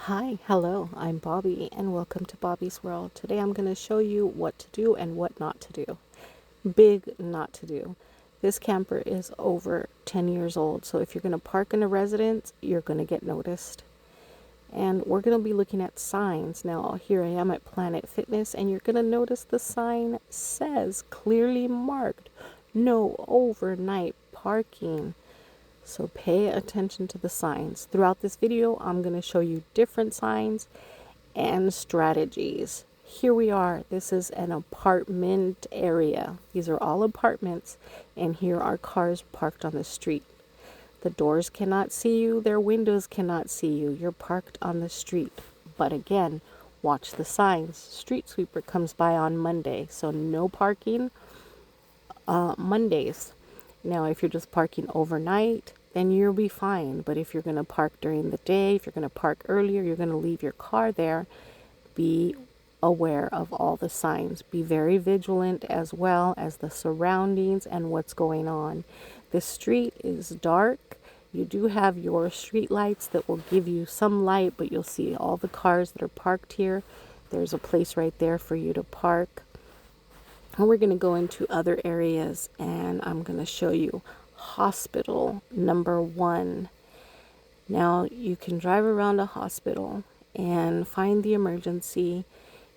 Hi, hello, I'm Bobby, and welcome to Bobby's World. Today I'm going to show you what to do and what not to do. Big not to do. This camper is over 10 years old, so if you're going to park in a residence, you're going to get noticed. And we're going to be looking at signs. Now, here I am at Planet Fitness, and you're going to notice the sign says clearly marked, no overnight parking. So pay attention to the signs. Throughout this video, I'm going to show you different signs and strategies. Here we are. This is an apartment area. These are all apartments, and here are cars parked on the street. The doors cannot see you. Their windows cannot see you. You're parked on the street. But again, watch the signs. Street sweeper comes by on Monday, so no parking Mondays. Now, if you're just parking overnight, then you'll be fine. But if you're going to park during the day, if you're going to park earlier, you're going to leave your car there, be aware of all the signs. Be very vigilant as well as the surroundings and what's going on. The street is dark. You do have your street lights that will give you some light, but you'll see all the cars that are parked here. There's a place right there for you to park. And we're going to go into other areas, and I'm going to show you hospital number 1. Now, you can drive around a hospital and find the emergency.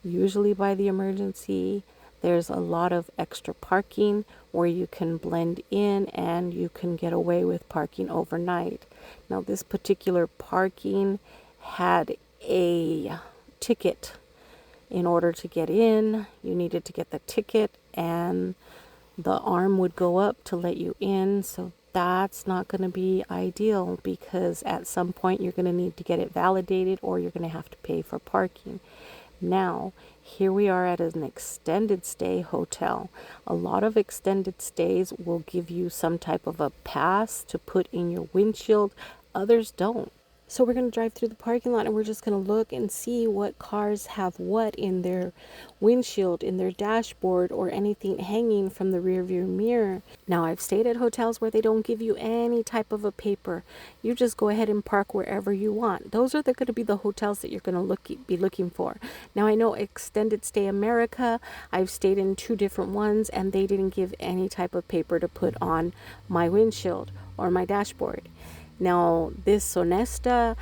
Usually by the emergency, there's a lot of extra parking where you can blend in and you can get away with parking overnight. Now, this particular parking had a ticket. In order to get in, you needed to get the ticket, and the arm would go up to let you in. So that's not going to be ideal, because at some point you're going to need to get it validated, or you're going to have to pay for parking. Now, here we are at an extended stay hotel. A lot of extended stays will give you some type of a pass to put in your windshield. Others don't. So we're going to drive through the parking lot, and we're just going to look and see what cars have what in their windshield, in their dashboard, or anything hanging from the rear view mirror. Now, I've stayed at hotels where they don't give you any type of a paper. You just go ahead and park wherever you want. Those are going to be the hotels that you're going to be looking for. Now, I know Extended Stay America, I've stayed in 2 different ones, and they didn't give any type of paper to put on my windshield or my dashboard. Now, this Sonesta,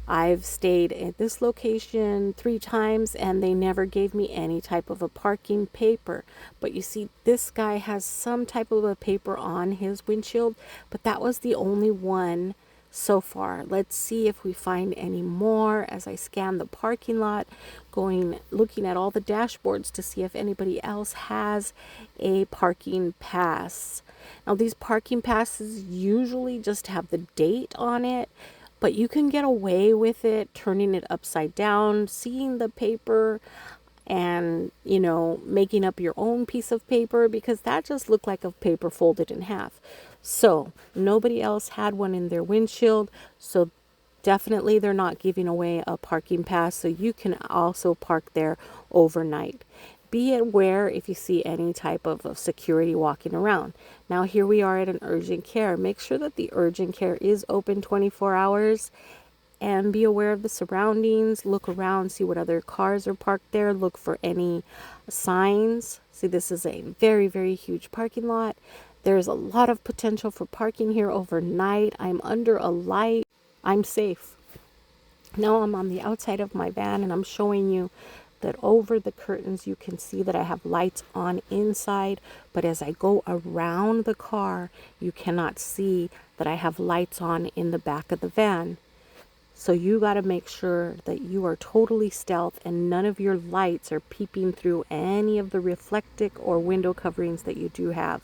I've stayed at this location 3 times, and they never gave me any type of a parking paper. But you see, this guy has some type of a paper on his windshield, but that was the only one so far. Let's see if we find any more as I scan the parking lot, looking at all the dashboards to see if anybody else has a parking pass. Now, these parking passes usually just have the date on it, but you can get away with it turning it upside down, seeing the paper, and making up your own piece of paper, because that just looked like a paper folded in half. So nobody else had one in their windshield, so definitely they're not giving away a parking pass, so you can also park there overnight. Be aware if you see any type of security walking around. Now, here we are at an urgent care. Make sure that the urgent care is open 24 hours, and be aware of the surroundings. Look around, see what other cars are parked there. Look for any signs. See, this is a very, very huge parking lot. There's a lot of potential for parking here overnight. I'm under a light. I'm safe. Now I'm on the outside of my van, and I'm showing you that over the curtains you can see that I have lights on inside, but as I go around the car, you cannot see that I have lights on in the back of the van. So you got to make sure that you are totally stealth and none of your lights are peeping through any of the reflective or window coverings that you do have.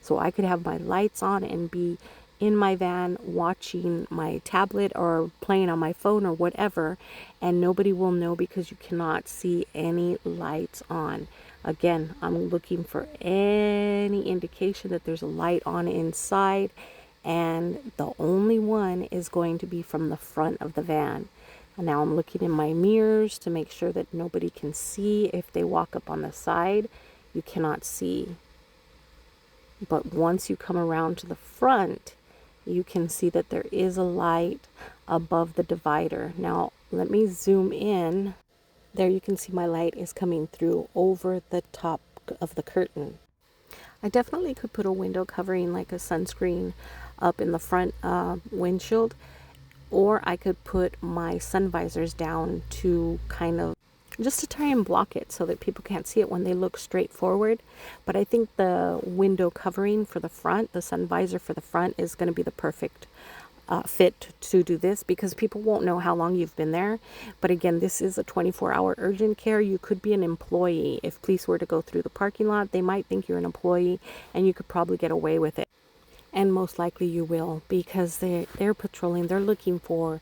So I could have my lights on and be in my van watching my tablet or playing on my phone or whatever, and nobody will know because you cannot see any lights on. Again, I'm looking for any indication that there's a light on inside, and the only one is going to be from the front of the van. And now I'm looking in my mirrors to make sure that nobody can see. If they walk up on the side, you cannot see. But once you come around to the front, you can see that there is a light above the divider. Now, let me zoom in. There you can see my light is coming through over the top of the curtain. I definitely could put a window covering like a sunscreen up in the front windshield, or I could put my sun visors down to kind of just to try and block it so that people can't see it when they look straight forward. But I think the window covering for the front, the sun visor for the front, is going to be the perfect fit to do this, because people won't know how long you've been there. But again, this is a 24-hour urgent care. You could be an employee. If police were to go through the parking lot, they might think you're an employee, and you could probably get away with it. And most likely you will, because they're patrolling. They're looking for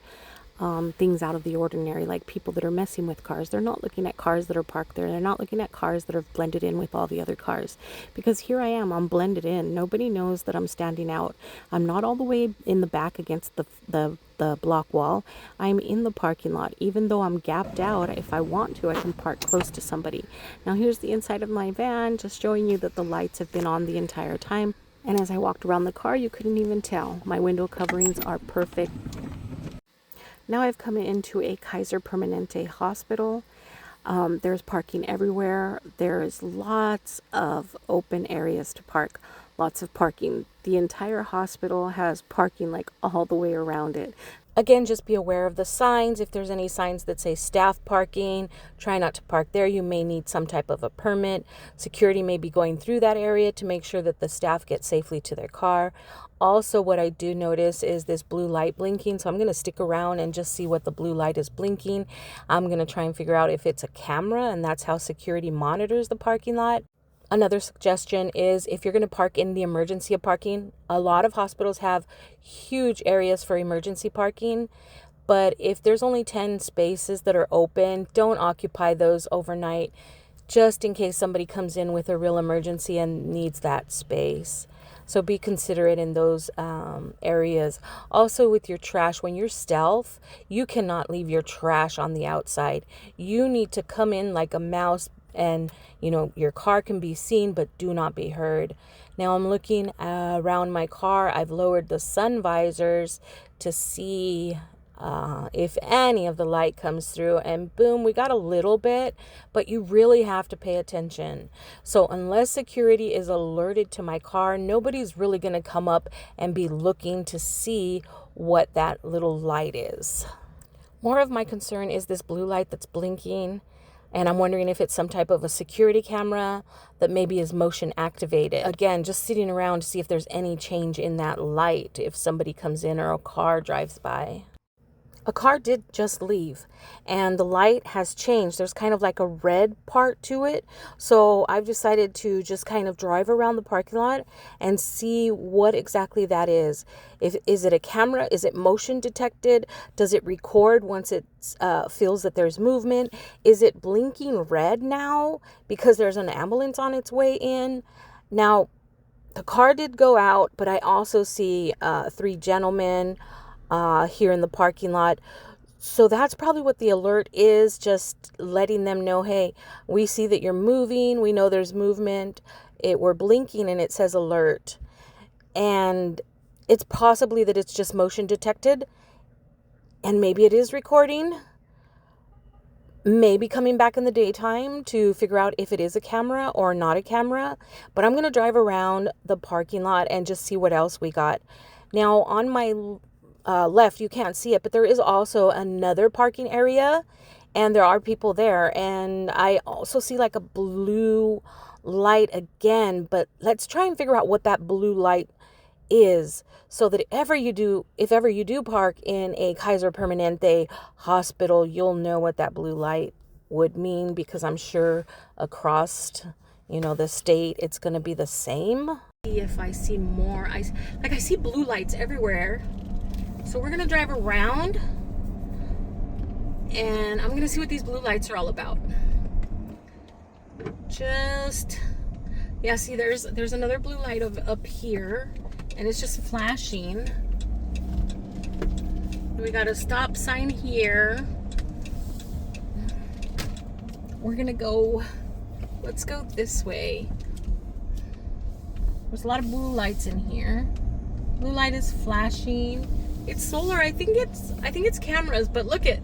things out of the ordinary, like people that are messing with cars. They're not looking at cars that are parked there. They're not looking at cars that are blended in with all the other cars. Because here I am, I'm blended in. Nobody knows that I'm standing out. I'm not all the way in the back against the block wall. I'm in the parking lot. Even though I'm gapped out, if I want to, I can park close to somebody. Now here's the inside of my van, just showing you that the lights have been on the entire time. And as I walked around the car, you couldn't even tell. My window coverings are perfect. Now I've come into a Kaiser Permanente hospital. There's parking everywhere. There's lots of open areas to park. Lots of parking. The entire hospital has parking like all the way around it. Again, just be aware of the signs. If there's any signs that say staff parking, try not to park there. You may need some type of a permit. Security may be going through that area to make sure that the staff get safely to their car. Also, what I do notice is this blue light blinking. So I'm going to stick around and just see what the blue light is blinking. I'm going to try and figure out if it's a camera, and that's how security monitors the parking lot. Another suggestion is, if you're going to park in the emergency parking, a lot of hospitals have huge areas for emergency parking. But if there's only 10 spaces that are open, don't occupy those overnight, just in case somebody comes in with a real emergency and needs that space. So be considerate in those areas. Also, with your trash, when you're stealth, you cannot leave your trash on the outside. You need to come in like a mouse, and your car can be seen but do not be heard. Now I'm looking around my car. I've lowered the sun visors to see if any of the light comes through, and boom, we got a little bit, but you really have to pay attention. So unless security is alerted to my car, nobody's really going to come up and be looking to see what that little light is. More of my concern is this blue light that's blinking. And I'm wondering if it's some type of a security camera that maybe is motion activated. Again, just sitting around to see if there's any change in that light if somebody comes in or a car drives by. A car did just leave, and the light has changed. There's kind of like a red part to it. So I've decided to just kind of drive around the parking lot and see what exactly that is. Is it a camera? Is it motion detected? Does it record once it feels that there's movement? Is it blinking red now because there's an ambulance on its way in? Now, the car did go out, but I also see 3 gentlemen here in the parking lot. So that's probably what the alert is, just letting them know, hey, we see that you're moving. We know there's movement. We're blinking and it says alert. And it's possibly that it's just motion detected, and maybe it is recording. Maybe coming back in the daytime to figure out if it is a camera or not a camera. But I'm going to drive around the parking lot and just see what else we got. Now, on my left, you can't see it, but there is also another parking area, and there are people there. And I also see like a blue light again, but let's try and figure out what that blue light is, so that if ever you do park in a Kaiser Permanente hospital, you'll know what that blue light would mean, because I'm sure across the state it's going to be the same. If I see more, I see blue lights everywhere. So we're going to drive around, and I'm going to see what these blue lights are all about. See, there's another blue light up here, and it's just flashing. We got a stop sign here. We're going to go, let's go this way. There's a lot of blue lights in here. Blue light is flashing. It's solar. I think it's cameras, but look it.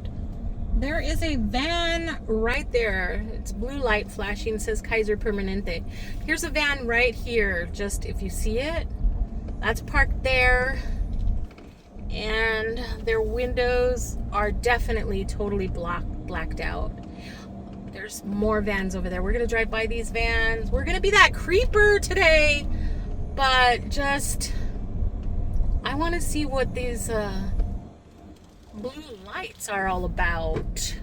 There is a van right there. It's blue light flashing, says Kaiser Permanente. Here's a van right here. Just if you see it, that's parked there. And their windows are definitely totally blacked out. There's more vans over there. We're gonna drive by these vans. We're gonna be that creeper today, but just I want to see what these blue lights are all about.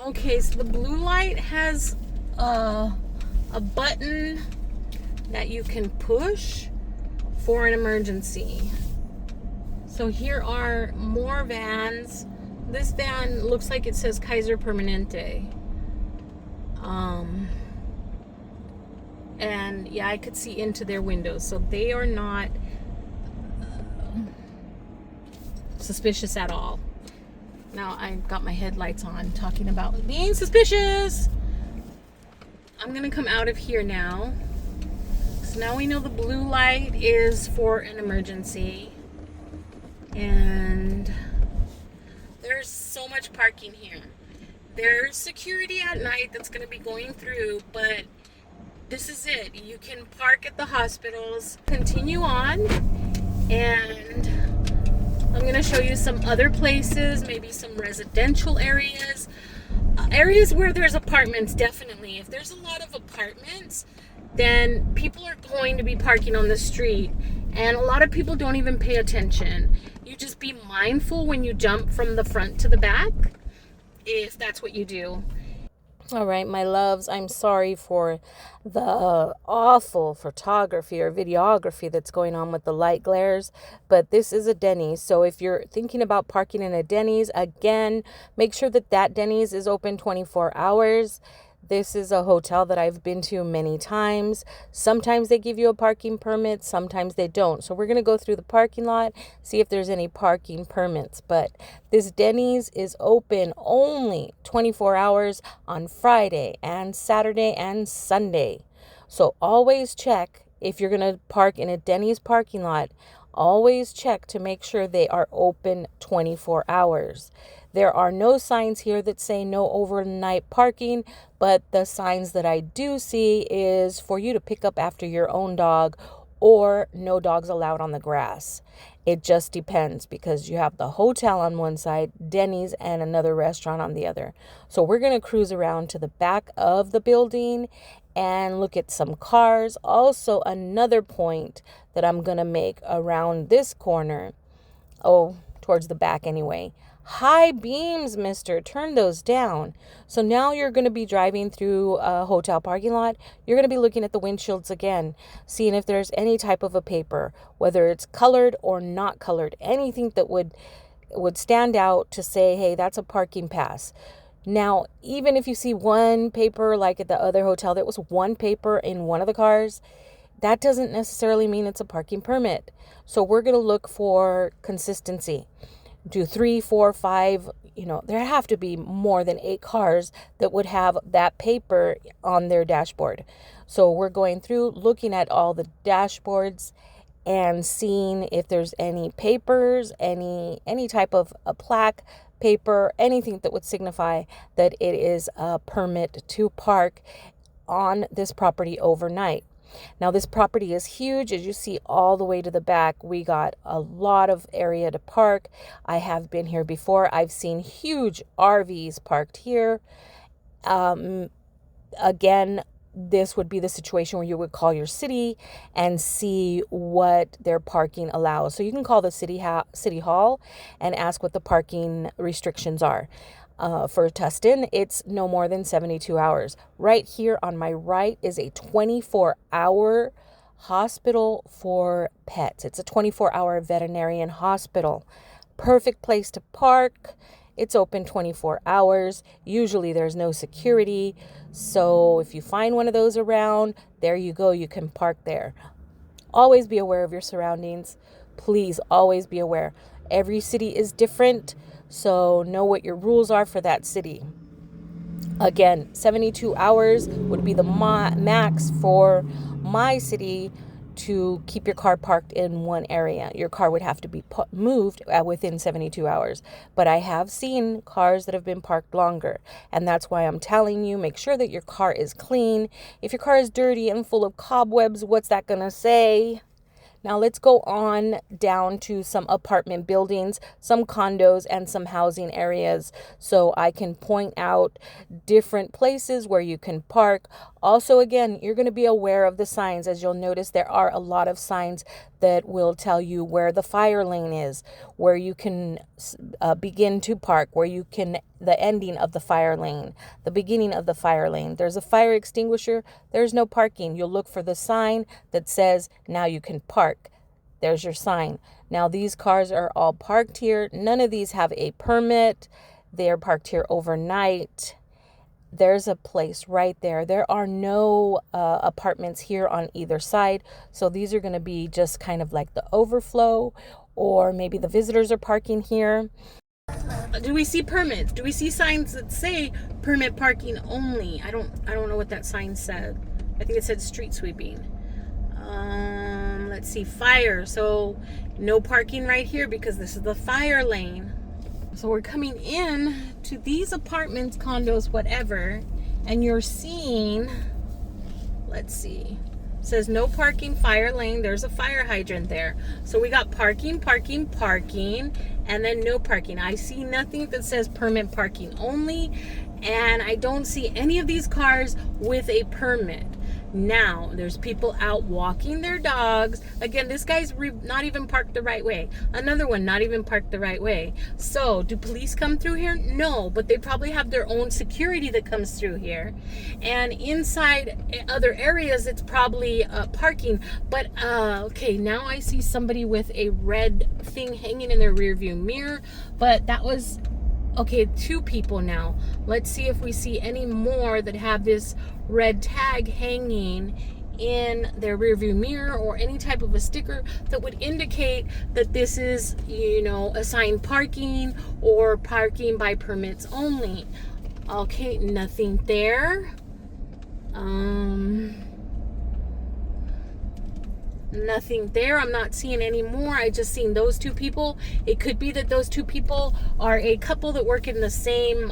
Okay, so the blue light has a button that you can push for an emergency. So here are more vans. This van looks like it says Kaiser Permanente. And yeah, I could see into their windows, so they are not suspicious at all. Now I've got my headlights on talking about being suspicious. I'm gonna come out of here now. So now we know the blue light is for an emergency. And there's so much parking here. There's security at night that's gonna be going through, but this is it. You can park at the hospitals, continue on, and I'm going to show you some other places, maybe some residential areas. Areas where there's apartments, definitely. If there's a lot of apartments, then people are going to be parking on the street. And a lot of people don't even pay attention. You just be mindful when you jump from the front to the back, if that's what you do. All right, my loves, I'm sorry for the awful photography or videography that's going on with the light glares, but this is a Denny's. So if you're thinking about parking in a Denny's, again, make sure that Denny's is open 24 hours. This is a hotel that I've been to many times. Sometimes they give you a parking permit, sometimes they don't. So we're going to go through the parking lot, see if there's any parking permits. But this Denny's is open only 24 hours on Friday and Saturday and Sunday. So always check if you're going to park in a Denny's parking lot. Always check to make sure they are open 24 hours. There are no signs here that say no overnight parking, but the signs that I do see is for you to pick up after your own dog or no dogs allowed on the grass. It just depends because you have the hotel on one side, Denny's, and another restaurant on the other. So we're going to cruise around to the back of the building and look at some cars. Also, another point that I'm going to make around this corner, towards the back anyway. High beams, mister, turn those down. So now you're going to be driving through a hotel parking lot. You're going to be looking at the windshields again, seeing if there's any type of a paper, whether it's colored or not colored, anything that would stand out to say, hey, that's a parking pass. Now, even if you see one paper, like at the other hotel, there was one paper in one of the cars, that doesn't necessarily mean it's a parking permit. So we're going to look for consistency. Do 3, 4, 5, there have to be more than 8 cars that would have that paper on their dashboard. So we're going through, looking at all the dashboards and seeing if there's any papers, any type of a plaque, paper, anything that would signify that it is a permit to park on this property overnight. Now, this property is huge. As you see all the way to the back, we got a lot of area to park. I have been here before. I've seen huge RVs parked here. Again, this would be the situation where you would call your city and see what their parking allows. So you can call the city hall and ask what the parking restrictions are. For Tustin, it's no more than 72 hours. Right here on my right is a 24-hour hospital for pets. It's a 24-hour veterinarian hospital. Perfect place to park. It's open 24 hours. Usually there's no security. So if you find one of those around, there you go. You can park there. Always be aware of your surroundings. Please always be aware. Every city is different. So know what your rules are for that city. Again, 72 hours would be the max for my city to keep your car parked in one area. Your car would have to be moved within 72 hours. But I have seen cars that have been parked longer. And that's why I'm telling you, make sure that your car is clean. If your car is dirty and full of cobwebs, what's that going to say? Now let's go on down to some apartment buildings, some condos, and some housing areas so I can point out different places where you can park. Also, again, you're going to be aware of the signs. As you'll notice, there are a lot of signs that will tell you where the fire lane is, where you can begin to park, where you can, the ending of the fire lane, the beginning of the fire lane. There's a fire extinguisher. There's no parking. You'll look for the sign that says, now you can park. There's your sign. Now, these cars are all parked here. None of these have a permit. They're parked here overnight. There's a place right there. There are no apartments here on either side. So these are going to be just kind of like the overflow, or maybe the visitors are parking here. Do we see permits? Do we see signs that say permit parking only? I don't know what that sign said. I think it said street sweeping. Let's see, fire. So no parking right here because this is the fire lane. So we're coming in to these apartments, condos, whatever, and you're seeing, let's see, it says no parking, fire lane. There's a fire hydrant there. So we got parking, parking, parking, and then no parking. I see nothing that says permit parking only, and I don't see any of these cars with a permit. Now, there's people out walking their dogs. Again, this guy's not even parked the right way. Another one, not even parked the right way. So, do police come through here? No, but they probably have their own security that comes through here. And inside other areas, it's probably parking. But, okay, now I see somebody with a red thing hanging in their rearview mirror. But that was... okay, 2 people now. Let's see if we see any more that have this red tag hanging in their rearview mirror or any type of a sticker that would indicate that this is, you know, assigned parking or parking by permits only. Okay, nothing there. Nothing there. I'm not seeing any more. I just seen those 2 people. It could be that those 2 people are a couple that work in the same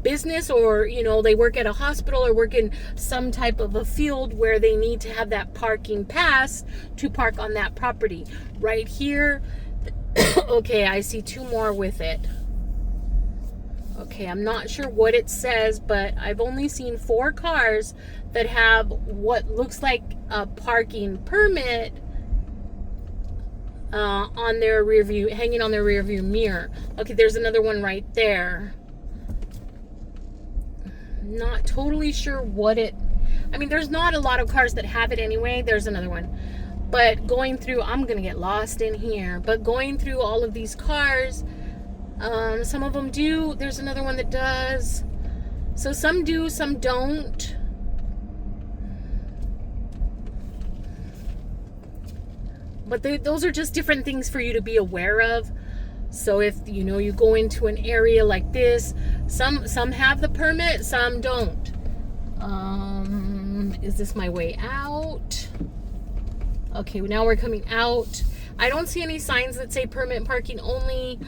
business, or, you know, they work at a hospital or work in some type of a field where they need to have that parking pass to park on that property. Right here, okay, I see 2 more with it. Okay, I'm not sure what it says, but I've only seen 4 cars that have what looks like a parking permit on their rear view, hanging on their rear view mirror. Okay, there's another one right there. Not totally sure what it... I mean, there's not a lot of cars that have it anyway. There's another one. But going through... I'm going to get lost in here. But going through all of these cars... some of them do. There's another one that does. So some do, some don't. But those are just different things for you to be aware of. So if, you know, you go into an area like this, some have the permit, some don't. Is this my way out? Okay, now we're coming out. I don't see any signs that say permit parking only.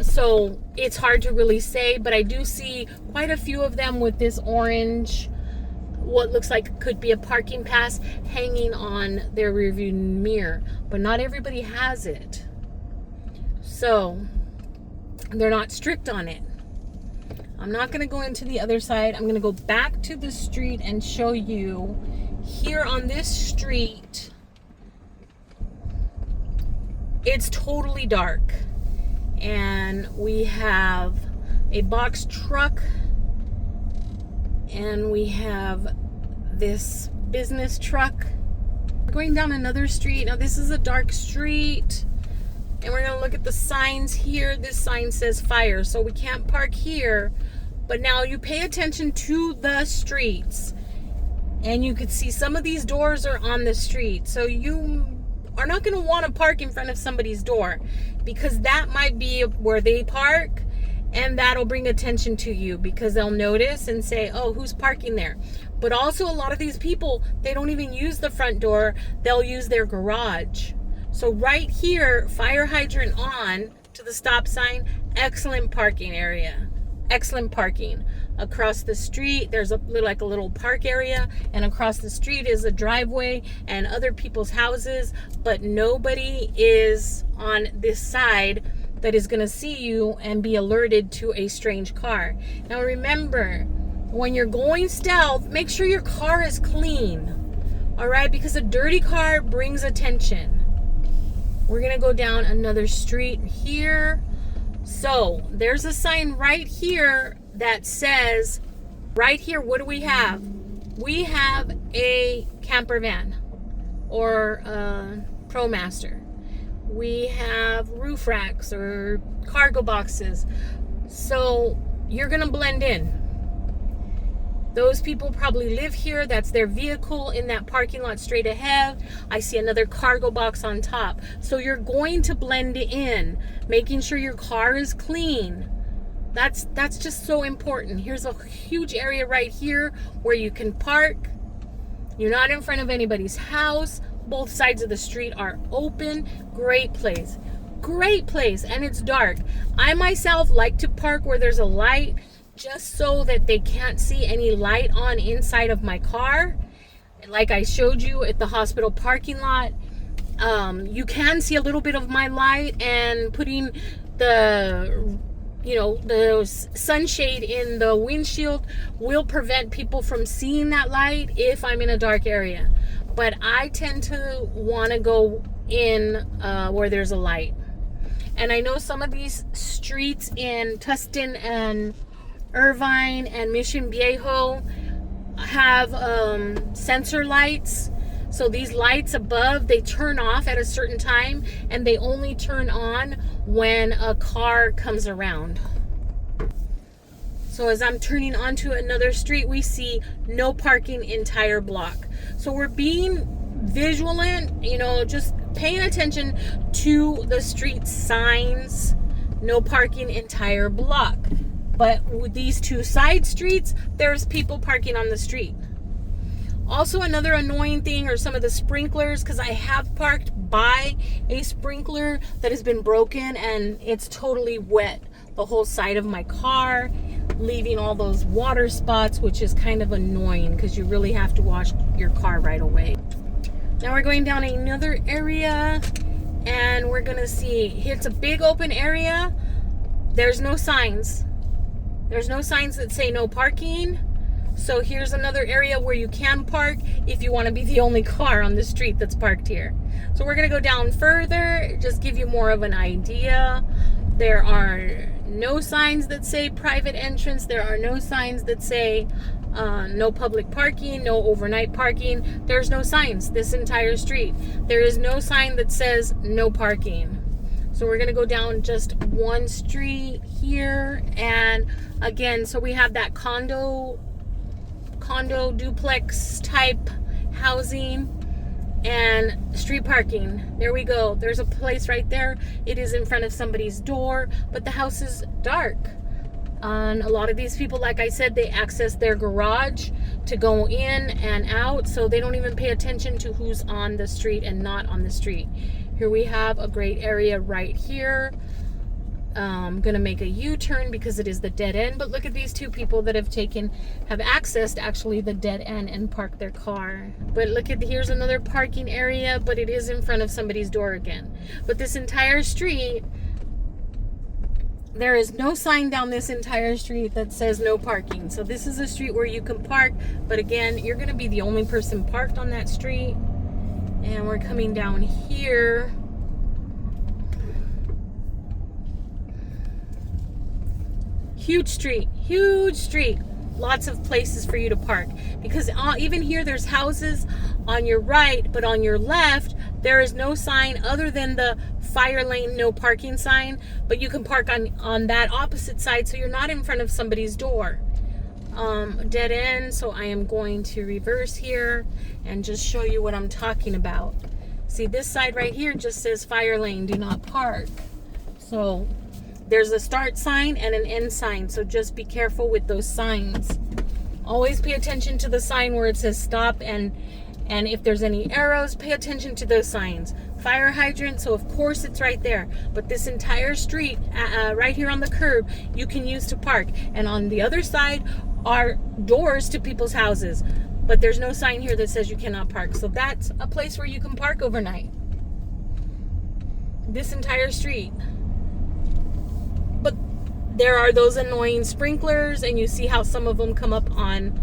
So it's hard to really say, but I do see quite a few of them with this orange, what looks like could be a parking pass hanging on their rearview mirror, but not everybody has it. So they're not strict on it. I'm not going to go into the other side. I'm going to go back to the street and show you here on this street. It's totally dark. And we have a box truck, and we have this business truck. We're going down another street. Now this is a dark street, and we're gonna look at the signs here. This sign says fire, so we can't park here. But now you pay attention to the streets, and you could see some of these doors are on the street. So you are not going to want to park in front of somebody's door, because that might be where they park, and that'll bring attention to you because they'll notice and say, oh, who's parking there? But also a lot of these people, they don't even use the front door. They'll use their garage. So right here, fire hydrant on to the stop sign, excellent parking area. Excellent parking. Across the street, there's a little park area, and across the street is a driveway and other people's houses, but nobody is on this side that is going to see you and be alerted to a strange car. Now remember, when you're going stealth, make sure your car is clean. All right, because a dirty car brings attention. We're going to go down another street here. So there's a sign right here that says, right here, what do we have? We have a camper van or a ProMaster. We have roof racks or cargo boxes. So you're gonna blend in. Those people probably live here. That's their vehicle in that parking lot straight ahead. I see another cargo box on top. So you're going to blend in, making sure your car is clean. That's just so important. Here's a huge area right here where you can park. You're not in front of anybody's house. Both sides of the street are open. Great place. Great place. And it's dark. I myself like to park where there's a light, just so that they can't see any light on inside of my car. Like I showed you at the hospital parking lot, you can see a little bit of my light, and putting the sunshade in the windshield will prevent people from seeing that light if I'm in a dark area. But I tend to want to go in where there's a light. And I know some of these streets in Tustin and Irvine and Mission Viejo have sensor lights. So these lights above, they turn off at a certain time, and they only turn on when a car comes around. So as I'm turning onto another street, we see no parking entire block. So we're being vigilant, just paying attention to the street signs, no parking entire block. But with these two side streets, there's people parking on the street. Also, another annoying thing are some of the sprinklers, because I have parked by a sprinkler that has been broken and it's totally wet the whole side of my car, leaving all those water spots, which is kind of annoying because you really have to wash your car right away. Now we're going down another area, and we're gonna see, it's a big open area. There's no signs. There's no signs that say no parking. So here's another area where you can park if you want to be the only car on the street that's parked here. So we're going to go down further, just give you more of an idea. There are no signs that say private entrance. There are no signs that say no public parking, no overnight parking. There's no signs this entire street. There is no sign that says no parking. So we're going to go down just one street here. And again, so we have that condo duplex type housing and street parking. There we go. There's a place right there. It is in front of somebody's door, but the house is dark. And a lot of these people, like I said, they access their garage to go in and out, so they don't even pay attention to who's on the street and not on the street. Here we have a great area right here. I'm gonna make a U-turn because it is the dead end, but look at these two people that have accessed actually the dead end and parked their car. But look at, here's another parking area, but it is in front of somebody's door again. But this entire street, there is no sign down this entire street that says no parking. So this is a street where you can park, but again, you're gonna be the only person parked on that street. And we're coming down here. Huge street, lots of places for you to park, because even here there's houses on your right, but on your left there is no sign other than the fire lane no parking sign, but you can park on that opposite side, so you're not in front of somebody's door. Dead end. So I am going to reverse here and just show you what I'm talking about. See, this side right here just says fire lane, do not park. So there's a start sign and an end sign, so just be careful with those signs. Always pay attention to the sign where it says stop, and if there's any arrows, pay attention to those signs. Fire hydrant, so of course it's right there. But this entire street, right here on the curb, you can use to park. And on the other side are doors to people's houses. But there's no sign here that says you cannot park. So that's a place where you can park overnight. This entire street. But there are those annoying sprinklers, and you see how some of them come up on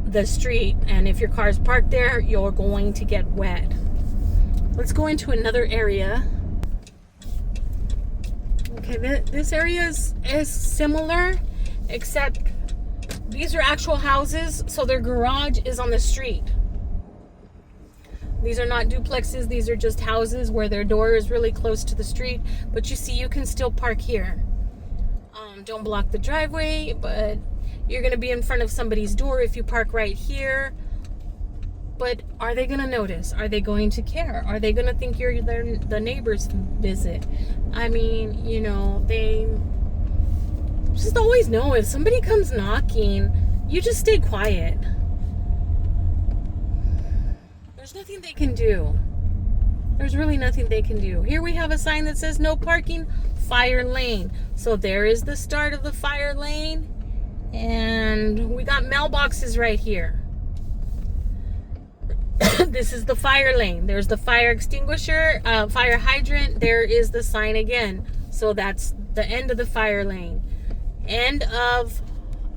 the street, and if your car is parked there, you're going to get wet. Let's go into another area. Okay, this area is similar, except these are actual houses, so their garage is on the street. These are not duplexes, these are just houses where their door is really close to the street, but you see you can still park here. Don't block the driveway, but you're going to be in front of somebody's door if you park right here. But are they going to notice? Are they going to care? Are they going to think you're the neighbor's visit? I mean, you know, they just always know if somebody comes knocking, you just stay quiet. There's nothing they can do. There's really nothing they can do. Here we have a sign that says no parking, fire lane. So there is the start of the fire lane. And we got mailboxes right here. This is the fire lane. There's the fire extinguisher, fire hydrant. There is the sign again. So that's the end of the fire lane. End of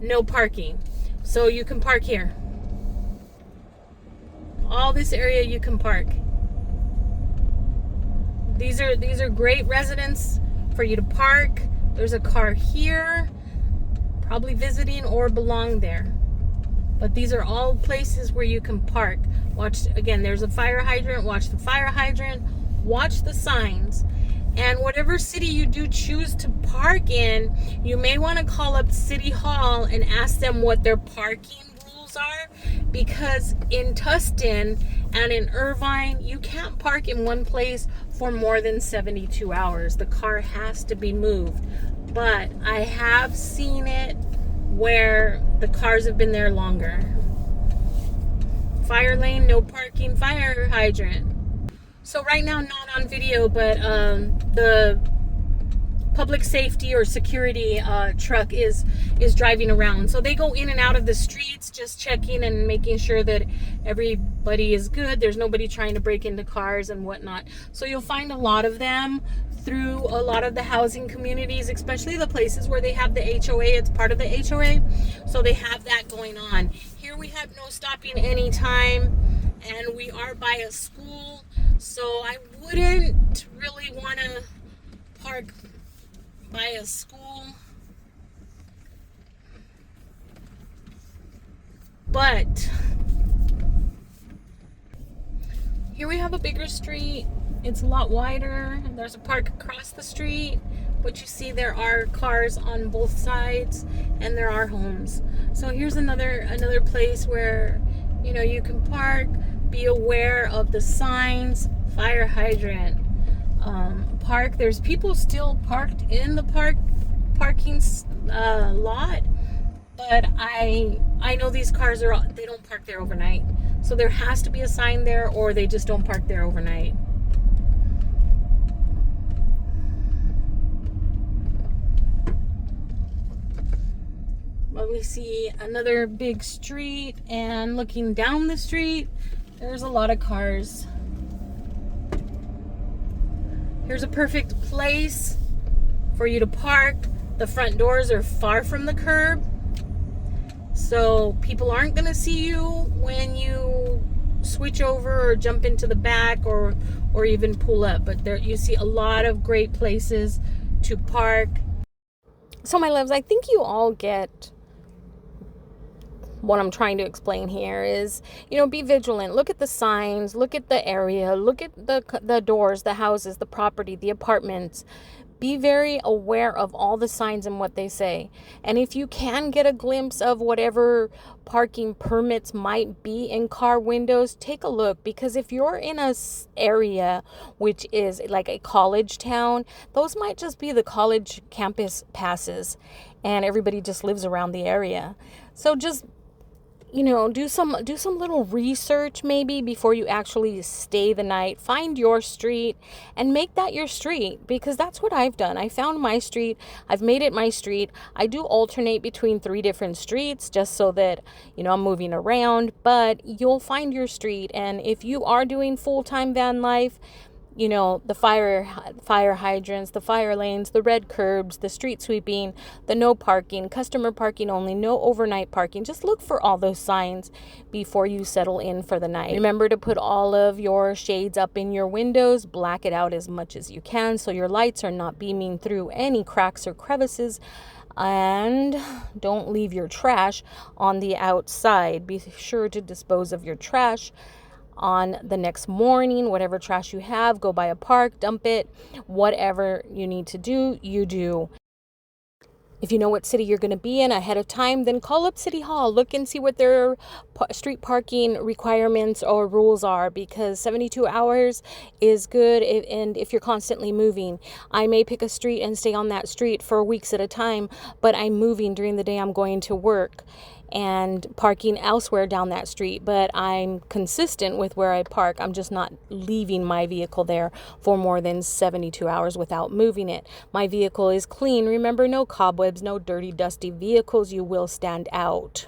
no parking. So you can park here. All this area you can park. These are great residents for you to park. There's a car here, probably visiting or belong there. But these are all places where you can park. Watch, again, there's a fire hydrant. Watch the fire hydrant. Watch the signs. And whatever city you do choose to park in, you may want to call up City Hall and ask them what their parking rules are. Because in Tustin and in Irvine, you can't park in one place for more than 72 hours. The car has to be moved. But I have seen it where the cars have been there longer. Fire lane, no parking, fire hydrant. So right now, not on video, but the public safety or security truck is driving around. So they go in and out of the streets, just checking and making sure that everybody is good. There's nobody trying to break into cars and whatnot. So you'll find a lot of them through a lot of the housing communities, especially the places where they have the HOA. It's part of the HOA. So they have that going on. Here we have no stopping anytime, and we are by a school. So I wouldn't really want to park by a school. But here we have a bigger street. It's a lot wider. There's a park across the street, but you see there are cars on both sides and there are homes. So here's another place where, you know, you can park. Be aware of the signs. Fire hydrant. Park. There's people still parked in the parking lot, but I know these cars they don't park there overnight. So there has to be a sign there, or they just don't park there overnight. But we see another big street, and looking down the street, there's a lot of cars. Here's a perfect place for you to park. The front doors are far from the curb, so people aren't going to see you when you switch over or jump into the back or even pull up. But there you see a lot of great places to park. So my loves, I think you all get what I'm trying to explain here is, you know, be vigilant. Look at the signs, look at the area, look at the doors, the houses, the property, the apartments. Be very aware of all the signs and what they say. And if you can get a glimpse of whatever parking permits might be in car windows, take a look, because if you're in a area which is like a college town, those might just be the college campus passes and everybody just lives around the area. So just do some little research maybe before you actually stay the night. Find your street and make that your street, because that's what I've done. I found my street. I've made it my street. I do alternate between 3 different streets just so that, I'm moving around, but you'll find your street. And if you are doing full-time van life, the fire hydrants, the fire lanes, the red curbs, the street sweeping, the no parking, customer parking only, no overnight parking. Just look for all those signs before you settle in for the night. Remember to put all of your shades up in your windows, black it out as much as you can so your lights are not beaming through any cracks or crevices. And don't leave your trash on the outside. Be sure to dispose of your trash on the next morning. Whatever trash you have, go by a park, dump it. Whatever you need to do, you do. If you know what city you're going to be in ahead of time, then call up City Hall. Look and see what their street parking requirements or rules are, because 72 hours is good. And if you're constantly moving, I may pick a street and stay on that street for weeks at a time, but I'm moving during the day. I'm going to work and parking elsewhere down that street, but I'm consistent with where I park. I'm just not leaving my vehicle there for more than 72 hours without moving it. My vehicle is clean. Remember, no cobwebs, no dirty, dusty vehicles. You will stand out.